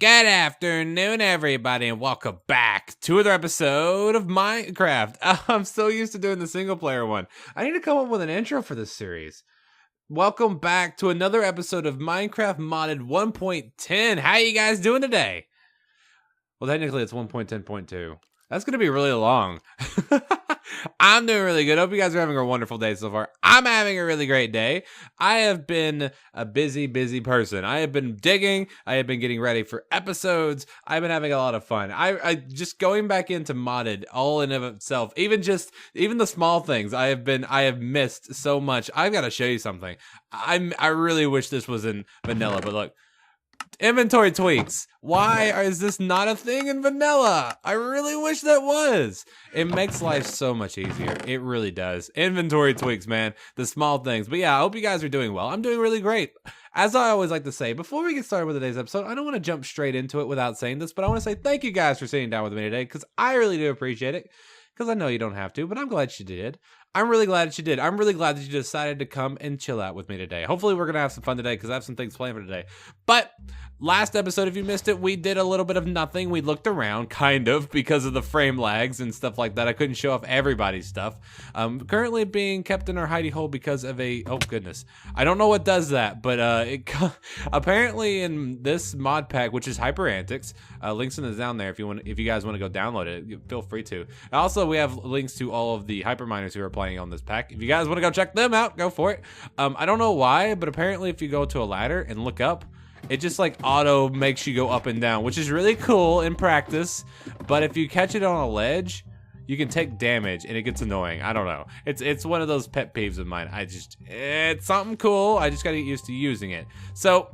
Good afternoon, everybody, and welcome back to another episode of Minecraft. I'm so used to doing the single player one. I need to come up with an intro for this series. Welcome back to another episode of Minecraft Modded 1.10. How you guys doing today? Well, technically it's 1.10.2. That's going to be really long. I'm doing really good. Hope you guys are having a wonderful day so far. I'm having a really great day. I have been a busy person. I have been digging. I have been getting ready for episodes. I've been having a lot of fun. I just going back into modded all in of itself. Even the small things I have missed so much. I've got to show you something. I really wish this was in vanilla, but look. Inventory tweaks. Why is this not a thing in vanilla? I really wish that was. It makes life so much easier. It really does. Inventory tweaks, man. The small things. But yeah, I hope you guys are doing well. I'm doing really great. As I always like to say, before we get started with today's episode, I don't want to jump straight into it without saying this, but I want to say thank you guys for sitting down with me today, because I really do appreciate it. Because I know you don't have to, but I'm glad you did. I'm really glad that you did. I'm really glad that you decided to come and chill out with me today. Hopefully we're going to have some fun today because I have some things planned for today. But last episode, if you missed it, we did a little bit of nothing. We looked around, kind of, because of the frame lags and stuff like that. I couldn't show off everybody's stuff. Currently being kept in our hidey hole because of a... Oh, goodness. I don't know what does that, but apparently in this mod pack, which is Hyper Antics, links in the down there if you guys want to go download it, feel free to. Also, we have links to all of the hyper miners who are playing on this pack. If you guys want to go check them out, go for it. I don't know why, but apparently if you go to a ladder and look up, it just like auto makes you go up and down, which is really cool in practice. But if you catch it on a ledge, you can take damage and it gets annoying. I don't know. It's one of those pet peeves of mine. It's something cool. I just got to get used to using it. So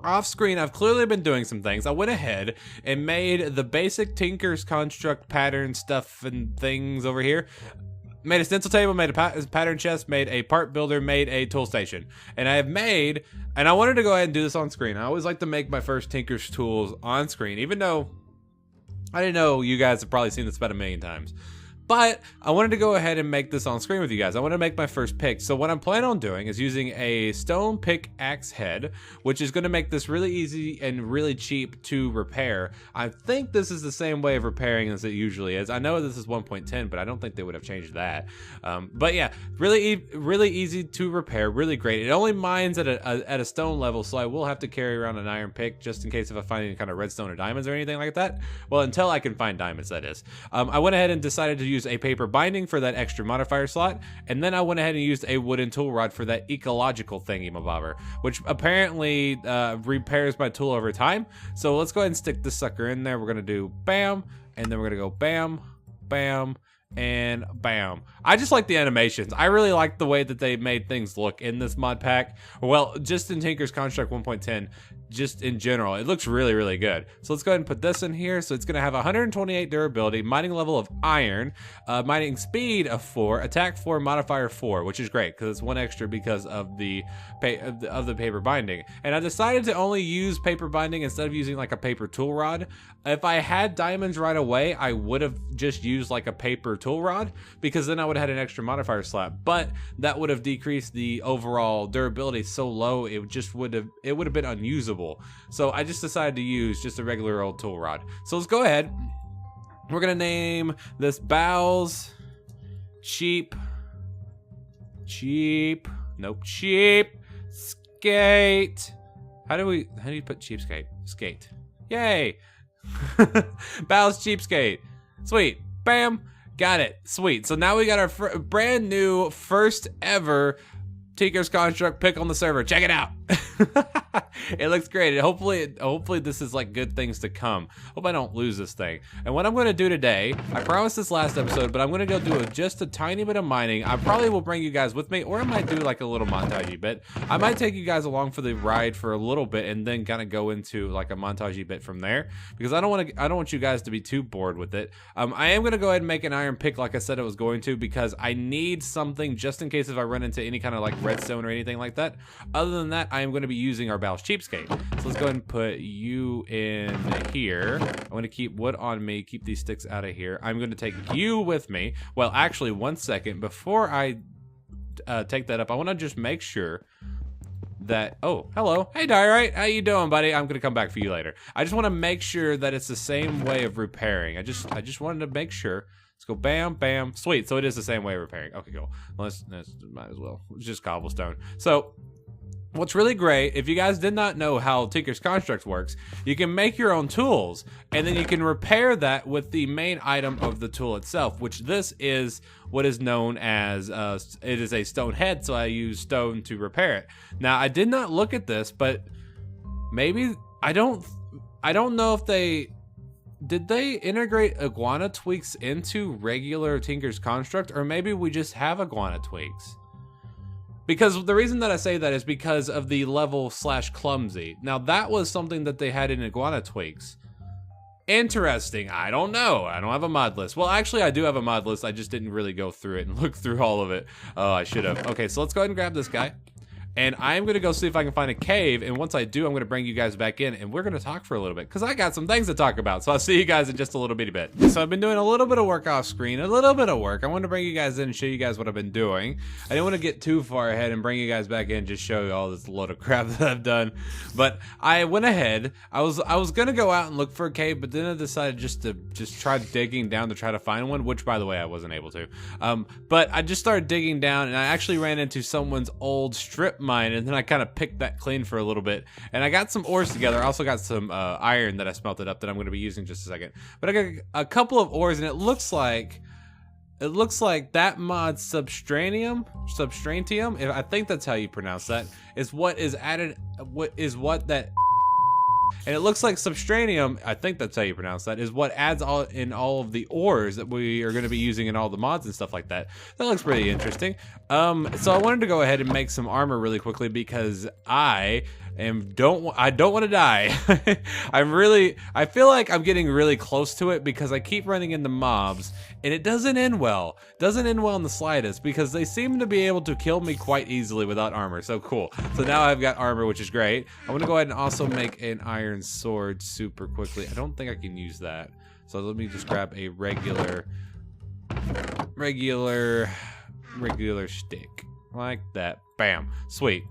off screen, I've clearly been doing some things. I went ahead and made the basic Tinker's construct pattern stuff and things over here. Made a stencil table, made a pattern chest, made a part builder, made a tool station. And I wanted to go ahead and do this on screen. I always like to make my first Tinker's tools on screen, even though I didn't know you guys have probably seen this about 1,000,000 times. But I wanted to go ahead and make this on screen with you guys. I want to make my first pick. So what I'm planning on doing is using a stone pickaxe head, which is going to make this really easy and really cheap to repair. I think this is the same way of repairing as it usually is. I know this is 1.10, but I don't think they would have changed that. But yeah, really easy to repair, really great. It only mines at a stone level, so I will have to carry around an iron pick just in case if I find any kind of redstone or diamonds or anything like that. Well, until I can find diamonds, that is. I went ahead and decided to use a paper binding for that extra modifier slot, and then I went ahead and used a wooden tool rod for that ecological thingy-mabobber, which apparently repairs my tool over time. So let's go ahead and stick this sucker in there. We're gonna do bam, and then we're gonna go bam, bam, and bam. I just like the animations. I really like the way that they made things look in this mod pack. Well, just in Tinker's Construct 1.10, just in general, it looks really good. So let's go ahead and put this in here. So it's going to have 128 durability, mining level of iron, mining speed of 4, attack 4, modifier 4, which is great because it's 1 extra because of the paper binding. And I decided to only use paper binding instead of using like a paper tool rod. If I had diamonds right away, I would have just used like a paper tool rod because then I would have had an extra modifier slot, but that would have decreased the overall durability so low it would have been unusable. So I just decided to use just a regular old tool rod. So let's go ahead. We're gonna name this Bow's cheap skate. How do you put cheapskate? Skate. Yay. Bow's cheapskate. Sweet. Bam. Got it. Sweet. So now we got our brand new first ever Tinker's Construct pick on the server. Check it out. It looks great. Hopefully this is like good things to come. Hope I don't lose this thing. And what I'm going to do today, I promised this last episode, but I'm going to go do just a tiny bit of mining. I probably will bring you guys with me, or I might do like a little montagey bit. I might take you guys along for the ride for a little bit and then kind of go into like a montagey bit from there, because I don't want you guys to be too bored with it. I am going to go ahead and make an iron pick like I said I was going to, because I need something just in case if I run into any kind of like redstone or anything like that. Other than that, I am going to be using our Bow's cheapskate. So let's go ahead and put you in here. I'm going to keep wood on me, keep these sticks out of here. I'm going to take you with me. Well, actually, 1 second before I take that up, I want to just make sure that, oh, hello. Hey, Diorite, how you doing, buddy? I'm gonna come back for you later. I just wanna make sure that it's the same way of repairing. I just wanted to make sure. Let's go bam, bam. Sweet, so it is the same way of repairing. Okay, cool. Well, might as well. It's just cobblestone. So, what's really great, if you guys did not know how Tinker's Construct works, you can make your own tools, and then you can repair that with the main item of the tool itself, which this is what is known as, it is a stone head, so I use stone to repair it. Now, I did not look at this, but maybe, I don't know if did they integrate iguana tweaks into regular Tinker's Construct, or maybe we just have iguana tweaks? Because the reason that I say that is because of the level / clumsy. Now that was something that they had in iguana tweaks. Interesting, I don't know. I don't have a mod list. Well, actually I do have a mod list. I just didn't really go through it and look through all of it. Oh, I should have. Okay, so let's go ahead and grab this guy. And I'm gonna go see if I can find a cave, and once I do, I'm gonna bring you guys back in, and we're gonna talk for a little bit, because I got some things to talk about, so I'll see you guys in just a little bitty bit. So I've been doing a little bit of work off screen, a little bit of work. I want to bring you guys in and show you guys what I've been doing. I didn't want to get too far ahead and bring you guys back in and just show you all this load of crap that I've done, but I went ahead. I was gonna go out and look for a cave, but then I decided just to try digging down to try to find one, which, by the way, I wasn't able to. But I just started digging down, and I actually ran into someone's old strip mine, and then I kind of picked that clean for a little bit, and I got some ores together. I also got some iron that I smelted up that I'm going to be using in just a second. But I got a couple of ores, and it looks like that mod Substratium, if I think that's how you pronounce that, is what is added. And it looks like Substratium, I think that's how you pronounce that, is what adds all of the ores that we are going to be using in all the mods and stuff like that. That looks pretty interesting. So I wanted to go ahead and make some armor really quickly because I don't want to die. I feel like I'm getting really close to it because I keep running into mobs, and it doesn't end well. Doesn't end well in the slightest because they seem to be able to kill me quite easily without armor. So cool. So now I've got armor, which is great. I'm gonna go ahead and also make an iron sword super quickly. I don't think I can use that. So let me just grab a regular stick like that. Bam. Sweet.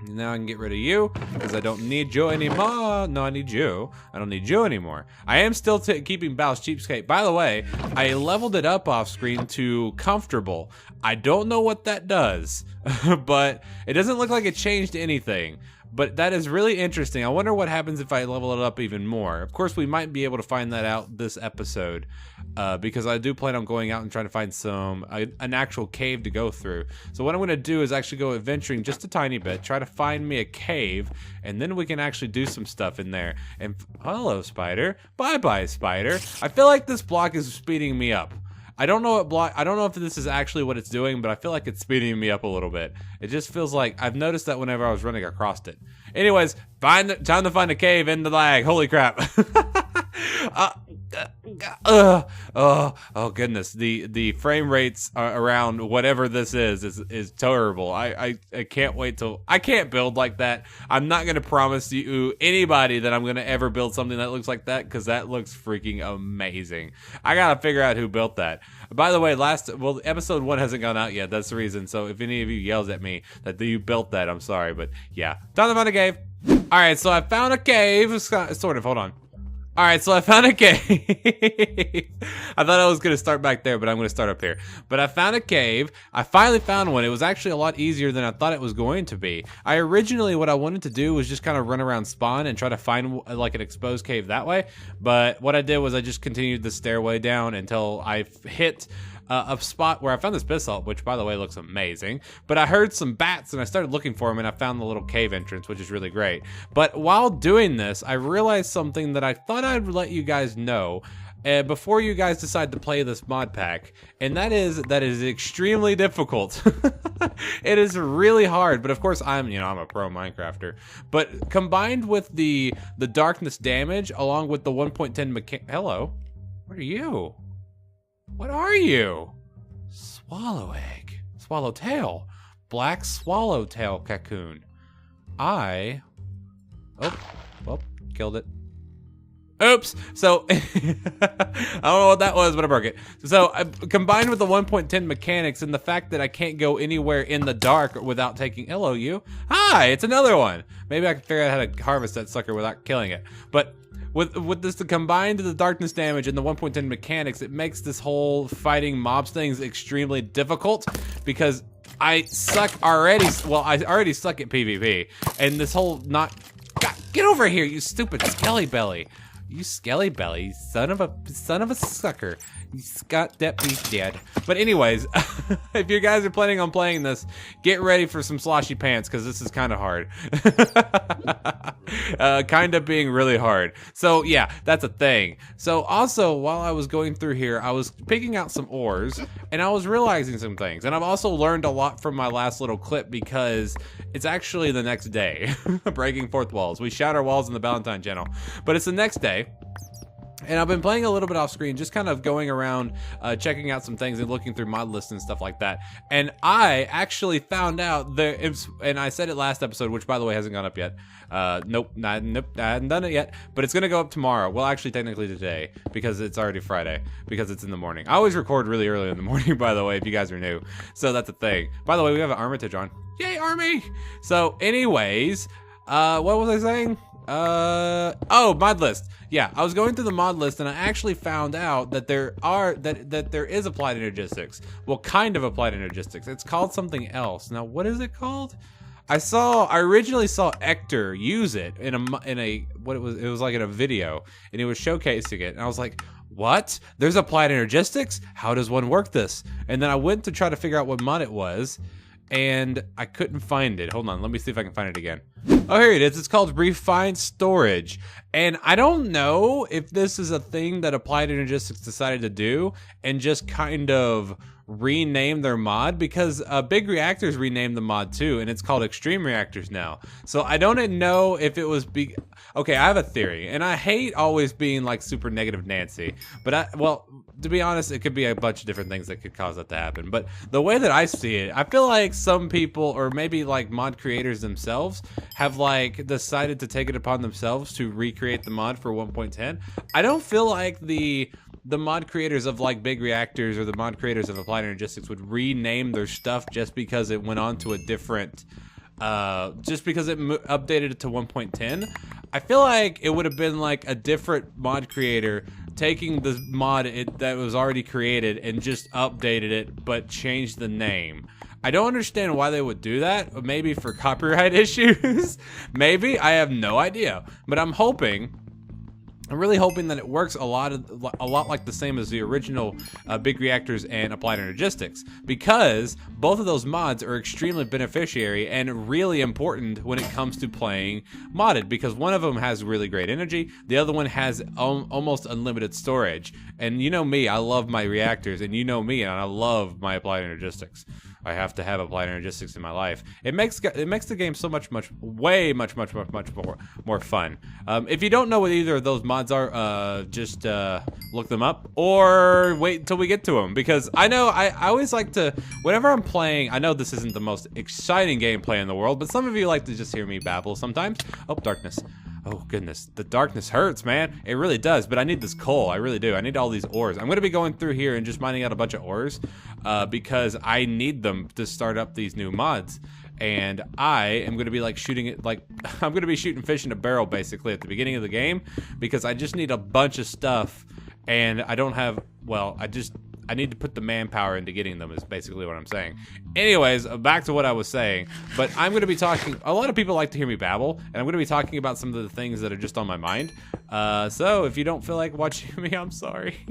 Now I can get rid of you, because I don't need you anymore. No, I need you. I don't need you anymore. I am still keeping Bow's Cheapskate. By the way, I leveled it up off screen to comfortable. I don't know what that does, but it doesn't look like it changed anything. But that is really interesting. I wonder what happens if I level it up even more. Of course, we might be able to find that out this episode, because I do plan on going out and trying to find an actual cave to go through. So what I'm going to do is actually go adventuring just a tiny bit, try to find me a cave, and then we can actually do some stuff in there. And hello, spider. Bye-bye, spider. I feel like this block is speeding me up. I don't know if this is actually what it's doing, but I feel like it's speeding me up a little bit. It just feels like I've noticed that whenever I was running across it. Anyways, time to find a cave in the lag. Holy crap. Oh goodness, the frame rates around whatever this is terrible. I can't wait till I can't build like that. I'm not gonna promise you anybody that I'm gonna ever build something that looks like that, because that looks freaking amazing. I gotta figure out who built that. By the way, episode 1 hasn't gone out yet. That's the reason. So if any of you yells at me that you built that, I'm sorry, but yeah, time to find a cave. All right, so I found a cave. Sort of. Hold on. All right, so I found a cave. I thought I was going to start back there, but I'm going to start up here. But I found a cave. I finally found one. It was actually a lot easier than I thought it was going to be. What I wanted to do was just kind of run around spawn and try to find like an exposed cave that way. But what I did was I just continued the stairway down until I hit a spot where I found this basalt, which by the way looks amazing. But I heard some bats and I started looking for them, and I found the little cave entrance, which is really great. But while doing this, I realized something that I thought I'd let you guys know before you guys decide to play this mod pack, and that is extremely difficult. It is really hard, but of course I'm a pro Minecrafter. But combined with the darkness damage, along with the 1.10 hello, what are you? What are you? Swallow egg. Swallowtail. Black swallowtail cocoon. Oh, killed it. Oops. So, I don't know what that was, but I broke it. So, combined with the 1.10 mechanics and the fact that I can't go anywhere in the dark without taking... Hello, you. Hi, it's another one. Maybe I can figure out how to harvest that sucker without killing it. But with this combined to the darkness damage and the 1.10 mechanics, it makes this whole fighting mobs things extremely difficult because I suck already. Well, I already suck at PvP, and this whole not... God, get over here, you stupid skelly belly. You skelly belly, son of a sucker. You got that beast dead. But anyways, if you guys are planning on playing this, get ready for some sloshy pants because this is kind of hard. Kind of being really hard. So yeah, that's a thing. So also, while I was going through here, I was picking out some ores and I was realizing some things. And I've also learned a lot from my last little clip because it's actually the next day. Breaking fourth walls. We shout our walls in the Valentine channel. But it's the next day. And I've been playing a little bit off screen, just kind of going around, checking out some things and looking through mod lists and stuff like that. And I actually found out and I said it last episode, which by the way hasn't gone up yet. Nope, I hadn't done it yet, but it's gonna go up tomorrow. Well, actually, technically today, because it's already Friday, because it's in the morning. I always record really early in the morning, by the way, if you guys are new. So that's a thing. By the way, we have an Armitage on. Yay, Army! So anyways, what was I saying? Oh, mod list. Yeah, I was going through the mod list and I actually found out that there is applied energistics. Well, kind of applied energistics. It's called something else. Now, what is it called? I originally saw Ector use it in a what it was like in a video, and he was showcasing it, and I was like, what? There's applied energistics? How does one work this? And then I went to try to figure out what mod it was, and I couldn't find it. Hold on, let me see if I can find it again. Oh, here it is. It's called Refined Storage. And I don't know if this is a thing that Applied Energistics decided to do and just kind of rename their mod, because Big Reactors renamed the mod too, and it's called Extreme Reactors now. So I don't know if it was okay, I have a theory, and I hate always being like super negative Nancy, but well, to be honest, it could be a bunch of different things that could cause that to happen. But the way that I see it, I feel like some people, or maybe like mod creators themselves, have like decided to take it upon themselves to recreate the mod for 1.10. I don't feel like the mod creators of like Big Reactors or the mod creators of Applied Energistics would rename their stuff just because it went on to a different, just because it updated it to 1.10. I feel like it would have been like a different mod creator taking the mod that was already created and just updated it, but changed the name. I don't understand why they would do that. Maybe for copyright issues. Maybe, I have no idea. But I'm really hoping that it works a lot like the same as the original Big Reactors and Applied Energistics, because both of those mods are extremely beneficiary and really important when it comes to playing modded, because one of them has really great energy, the other one has almost unlimited storage. And you know me, I love my reactors, and you know me, and I love my Applied Energistics. I have to have Applied Energistics in my life. It makes the game so much more fun. If you don't know what either of those mods are, just look them up or wait until we get to them, because I know I always like to, whenever I'm playing, I know this isn't the most exciting gameplay in the world, but some of you like to just hear me babble sometimes. Oh, darkness. Oh goodness, the darkness hurts, man. It really does, but I need this coal. I really do. I need all these ores. I'm gonna be going through here and just mining out a bunch of ores because I need them to start up these new mods. And I am gonna be like shooting it, like I'm gonna be shooting fish in a barrel basically at the beginning of the game, because I just need a bunch of stuff, and I don't have, well, I need to put the manpower into getting them, is basically what I'm saying. Anyways, back to what I was saying. But I'm going to be talking, a lot of people like to hear me babble, and I'm going to be talking about some of the things that are just on my mind. So if you don't feel like watching me, I'm sorry.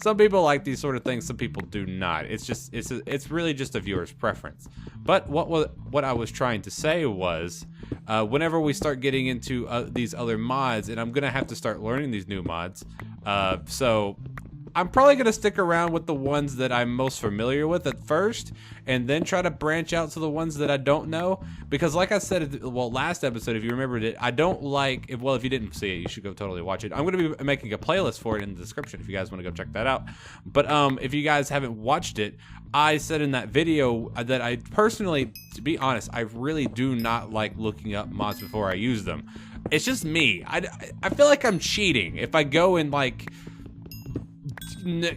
Some people like these sort of things, some people do not. It's really just a viewer's preference. But what I was trying to say was, whenever we start getting into these other mods, and I'm going to have to start learning these new mods, so I'm probably going to stick around with the ones that I'm most familiar with at first, and then try to branch out to the ones that I don't know. Because like I said, well, last episode, if you remembered it, I don't like, if you didn't see it, you should go totally watch it. I'm going to be making a playlist for it in the description if you guys want to go check that out. But if you guys haven't watched it, I said in that video that I personally, to be honest, I really do not like looking up mods before I use them. It's just me. I feel like I'm cheating if I go and like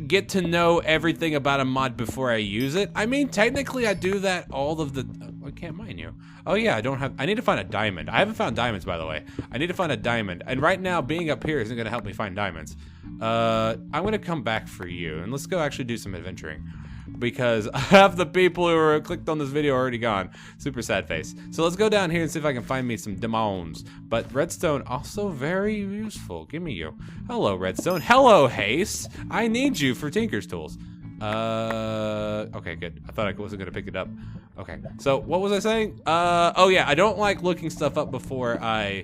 get to know everything about a mod before I use it. I mean, technically I do that all of the... I can't mine you. Oh yeah, I need to find a diamond. I haven't found diamonds, by the way. I need to find a diamond. And right now, being up here isn't going to help me find diamonds. I'm going to come back for you. And let's go actually do some adventuring. Because half the people who are clicked on this video are already gone. Super sad face. So let's go down here and see if I can find me some demons. But redstone, also very useful. Give me you. Hello, redstone. Hello, haste. I need you for Tinker's tools. Okay, good. I thought I wasn't gonna pick it up. Okay, so what was I saying? Oh yeah, I don't like looking stuff up before I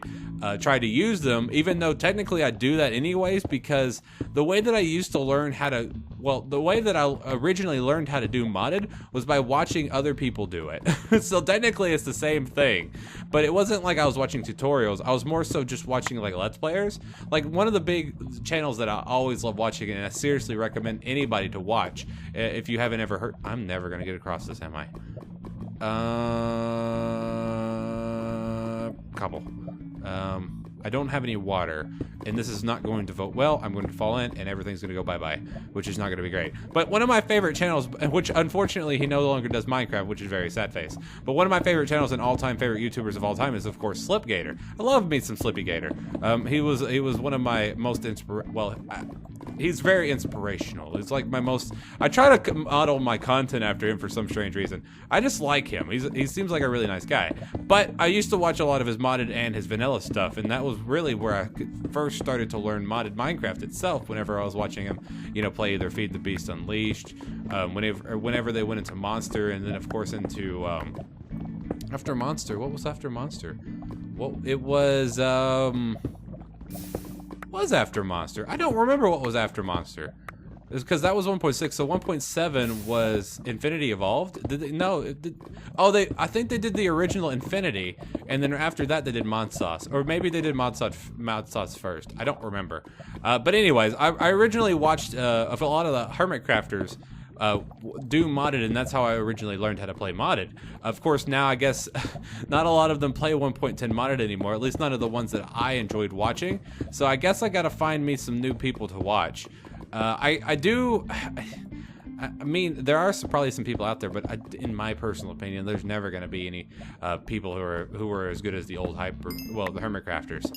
try to use them, even though technically I do that anyways, because the way that I used to learn how to, well, the way that I originally learned how to do modded was by watching other people do it. So technically it's the same thing, but it wasn't like I was watching tutorials. I was more so just watching like Let's Players. Like one of the big channels that I always love watching, and I seriously recommend anybody to watch, if you haven't ever heard, I'm never gonna get across this, am I? Couple. I don't have any water, and this is not going to vote well. I'm going to fall in, and everything's going to go bye-bye, which is not going to be great. But one of my favorite channels, which unfortunately he no longer does Minecraft, which is very sad face. But one of my favorite channels and all-time favorite YouTubers of all time is, of course, Slipgator. I love me some Slippy Gator. He was one of my most he's very inspirational. It's like my most... I try to model my content after him for some strange reason. I just like him. He seems like a really nice guy. But I used to watch a lot of his modded and his vanilla stuff, and that was really where I first started to learn modded Minecraft itself, whenever I was watching him, you know, play either Feed the Beast Unleashed, whenever they went into Monster, and then, of course, into... after Monster. What was after Monster? Well, it was after Monster. I don't remember what was after Monster. It's because that was 1.6, so 1.7 was Infinity Evolved. Did they? No. I think they did the original Infinity, and then after that they did Mod Sauce, or maybe they did Mod Sauce first. I don't remember. But anyways, I originally watched a lot of the Hermit Crafters do modded, and that's how I originally learned how to play modded. Of course, now I guess not a lot of them play 1.10 modded anymore, at least none of the ones that I enjoyed watching. So I guess I gotta find me some new people to watch. I mean, there are probably some people out there, but in my personal opinion, there's never going to be any people who are as good as the old the Hermit Crafters.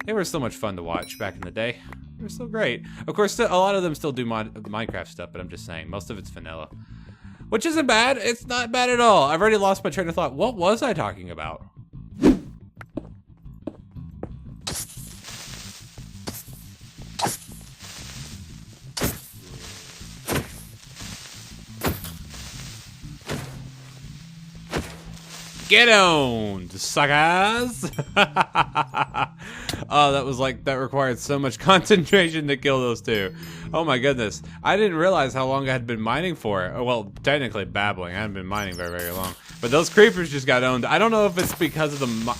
They were so much fun to watch back in the day. They were so great. Of course, a lot of them still do Minecraft stuff, but I'm just saying, most of it's vanilla. Which isn't bad. It's not bad at all. I've already lost my train of thought. What was I talking about? Get owned, suckers! Oh, that required so much concentration to kill those two. Oh my goodness. I didn't realize how long I had been mining for. Well, technically babbling. I hadn't been mining very, very long. But those creepers just got owned. I don't know if it's because of the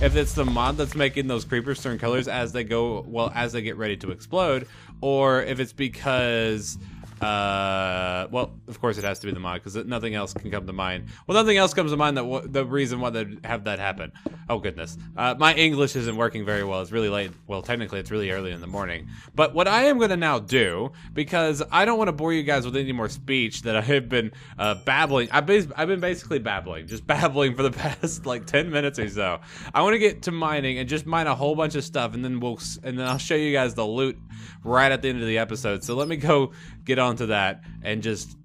if it's the mod that's making those creepers turn colors as they get ready to explode, or if it's because... well, of course it has to be the mod, because nothing else can come to mind. Well, nothing else comes to mind that the reason why they'd have that happen. Oh, goodness. My English isn't working very well. It's really late. Well, technically, it's really early in the morning. But what I am going to now do, because I don't want to bore you guys with any more speech that I have been babbling. I've been basically babbling. Just babbling for the past, like, 10 minutes or so. I want to get to mining and just mine a whole bunch of stuff, and then I'll show you guys the loot right at the end of the episode. So let me go get onto that and just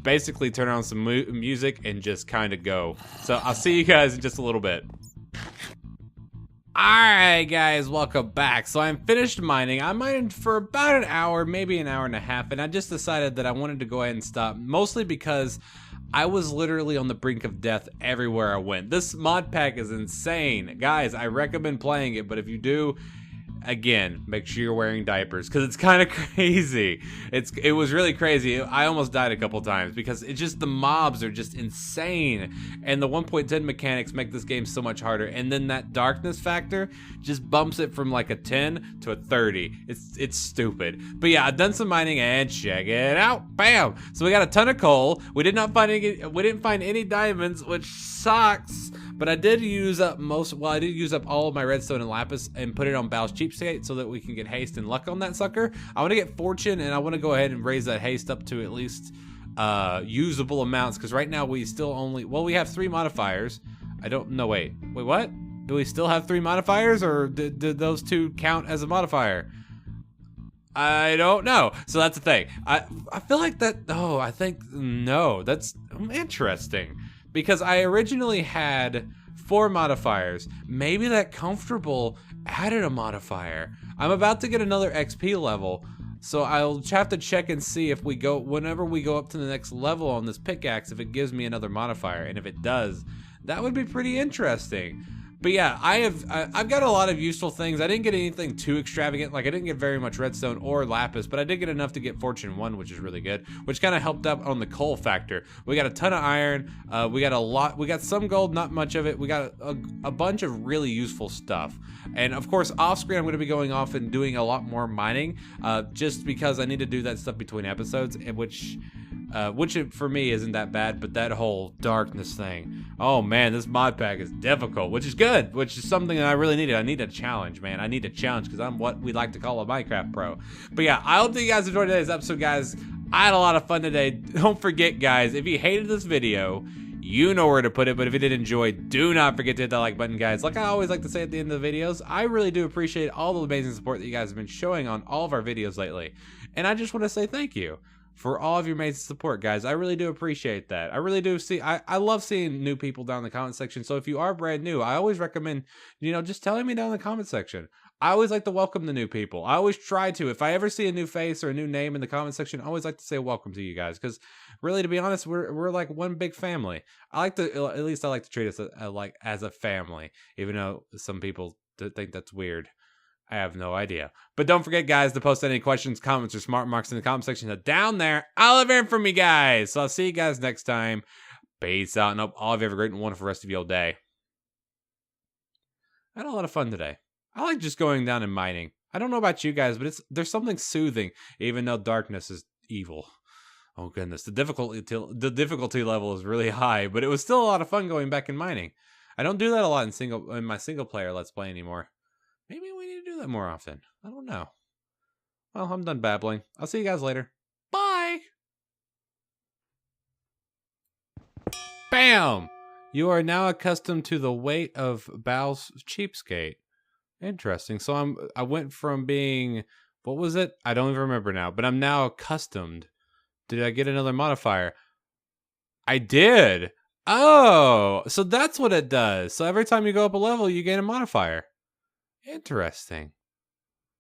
basically turn on some music and just kind of go. So I'll see you guys in just a little bit. Alright guys, welcome back. So I'm finished mining. I mined for about an hour, maybe an hour and a half, and I just decided that I wanted to go ahead and stop, mostly because I was literally on the brink of death everywhere I went. This mod pack is insane. Guys, I recommend playing it, but if you do, again, make sure you're wearing diapers, because it's kind of crazy. It was really crazy. I almost died a couple times because the mobs are just insane, and the 1.10 mechanics make this game so much harder, and then that darkness factor just bumps it from like a 10 to a 30. It's stupid. But yeah, I've done some mining, and check it out. Bam! So we got a ton of coal. We didn't find any diamonds, which sucks. But I did use up I did use up all of my redstone and lapis and put it on Bal's cheapskate so that we can get haste and luck on that sucker. I want to get fortune, and I want to go ahead and raise that haste up to at least usable amounts, because right now we still only, well, we have 3 modifiers. I don't know, wait, what? Do we still have 3 modifiers, or did those 2 count as a modifier? I don't know. So that's the thing. I feel like that, oh, I think, no, that's interesting. Because I originally had 4 modifiers. Maybe that comfortable added a modifier. I'm about to get another XP level, so I'll have to check and see if whenever we go up to the next level on this pickaxe, if it gives me another modifier. And if it does, that would be pretty interesting. But yeah, I've got a lot of useful things. I didn't get anything too extravagant. Like, I didn't get very much redstone or lapis, but I did get enough to get fortune 1, which is really good, which kind of helped up on the coal factor. We got a ton of iron. We got some gold, not much of it. We got a bunch of really useful stuff. And of course, off screen, I'm going to be going off and doing a lot more mining, just because I need to do that stuff between episodes, which for me isn't that bad, but that whole darkness thing, oh man, this mod pack is difficult, which is good, which is something that I really needed. I need a challenge, man. I need a challenge, because I'm what we like to call a Minecraft pro. But yeah, I hope that you guys enjoyed today's episode, guys. I had a lot of fun today. Don't forget, guys, if you hated this video, you know where to put it, but if you did enjoy, do not forget to hit that like button, guys. Like I always like to say at the end of the videos, I really do appreciate all the amazing support that you guys have been showing on all of our videos lately, and I just want to say thank you for all of your amazing support, guys. I really do appreciate that. I really do I love seeing new people down in the comment section. So if you are brand new, I always recommend, just telling me down in the comment section. I always like to welcome the new people. I always try to. If I ever see a new face or a new name in the comment section, I always like to say welcome to you guys, because really, to be honest, we're like one big family. I like to treat us as a family, even though some people think that's weird. I have no idea. But don't forget, guys, to post any questions, comments, or smart marks in the comment section down there. I love hearing from you guys. So I'll see you guys next time. Peace out, and hope all of you have a great and wonderful rest of your day. I had a lot of fun today. I like just going down and mining. I don't know about you guys, but there's something soothing, even though darkness is evil. Oh goodness, the difficulty level is really high, but it was still a lot of fun going back and mining. I don't do that a lot in my single player Let's Play anymore. Maybe we need to do that more often. I don't know. Well, I'm done babbling. I'll see you guys later. Bye! Bam! You are now accustomed to the weight of Bal's cheapskate. Interesting. So I went from being, what was it? I don't even remember now, but I'm now accustomed. Did I get another modifier? I did. Oh, so that's what it does. So every time you go up a level, you gain a modifier. Interesting.